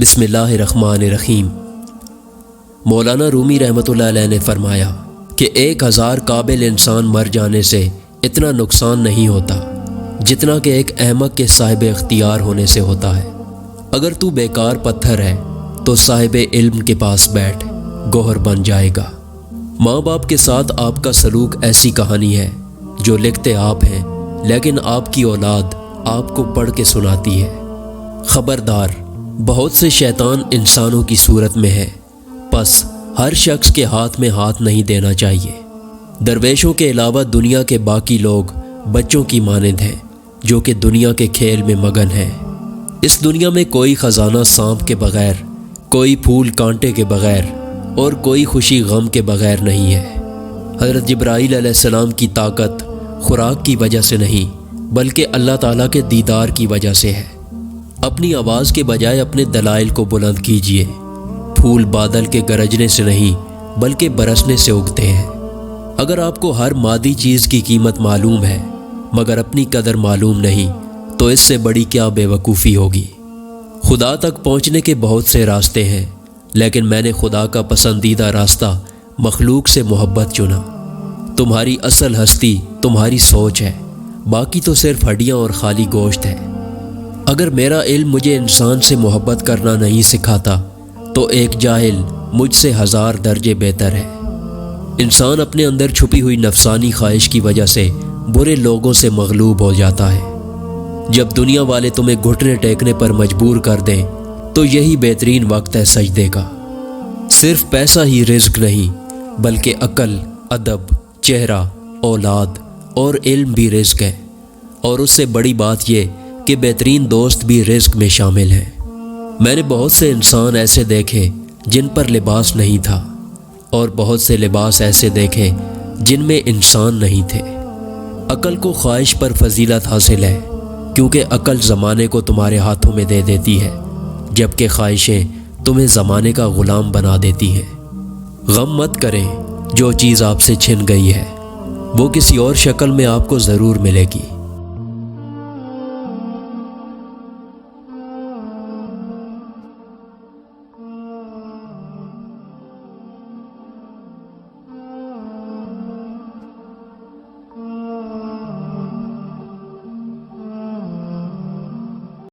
بسم اللہ الرحمن الرحیم۔ مولانا رومی رحمۃ اللہ علیہ نے فرمایا کہ 1000 قابل انسان مر جانے سے اتنا نقصان نہیں ہوتا جتنا کہ ایک احمق کے صاحب اختیار ہونے سے ہوتا ہے۔ اگر تو بیکار پتھر ہے تو صاحب علم کے پاس بیٹھ، گوہر بن جائے گا۔ ماں باپ کے ساتھ آپ کا سلوک ایسی کہانی ہے جو لکھتے آپ ہیں لیکن آپ کی اولاد آپ کو پڑھ کے سناتی ہے۔ خبردار، بہت سے شیطان انسانوں کی صورت میں ہے، پس ہر شخص کے ہاتھ میں ہاتھ نہیں دینا چاہیے۔ درویشوں کے علاوہ دنیا کے باقی لوگ بچوں کی مانند ہیں جو کہ دنیا کے کھیل میں مگن ہیں۔ اس دنیا میں کوئی خزانہ سانپ کے بغیر، کوئی پھول کانٹے کے بغیر اور کوئی خوشی غم کے بغیر نہیں ہے۔ حضرت جبرائیل علیہ السلام کی طاقت خوراک کی وجہ سے نہیں بلکہ اللہ تعالیٰ کے دیدار کی وجہ سے ہے۔ اپنی آواز کے بجائے اپنے دلائل کو بلند کیجیے۔ پھول بادل کے گرجنے سے نہیں بلکہ برسنے سے اگتے ہیں۔ اگر آپ کو ہر مادی چیز کی قیمت معلوم ہے مگر اپنی قدر معلوم نہیں تو اس سے بڑی کیا بے وقوفی ہوگی۔ خدا تک پہنچنے کے بہت سے راستے ہیں لیکن میں نے خدا کا پسندیدہ راستہ مخلوق سے محبت چنا۔ تمہاری اصل ہستی تمہاری سوچ ہے، باقی تو صرف ہڈیاں اور خالی گوشت ہے۔ اگر میرا علم مجھے انسان سے محبت کرنا نہیں سکھاتا تو ایک جاہل مجھ سے 1000 درجے بہتر ہے۔ انسان اپنے اندر چھپی ہوئی نفسانی خواہش کی وجہ سے برے لوگوں سے مغلوب ہو جاتا ہے۔ جب دنیا والے تمہیں گھٹنے ٹیکنے پر مجبور کر دیں تو یہی بہترین وقت ہے سجدے کا۔ صرف پیسہ ہی رزق نہیں بلکہ عقل، ادب، چہرہ، اولاد اور علم بھی رزق ہے، اور اس سے بڑی بات یہ کہ بہترین دوست بھی رزق میں شامل ہیں۔ میں نے بہت سے انسان ایسے دیکھے جن پر لباس نہیں تھا اور بہت سے لباس ایسے دیکھے جن میں انسان نہیں تھے۔ عقل کو خواہش پر فضیلت حاصل ہے کیونکہ عقل زمانے کو تمہارے ہاتھوں میں دے دیتی ہے جبکہ خواہشیں تمہیں زمانے کا غلام بنا دیتی ہیں۔ غم مت کریں، جو چیز آپ سے چھن گئی ہے وہ کسی اور شکل میں آپ کو ضرور ملے گی۔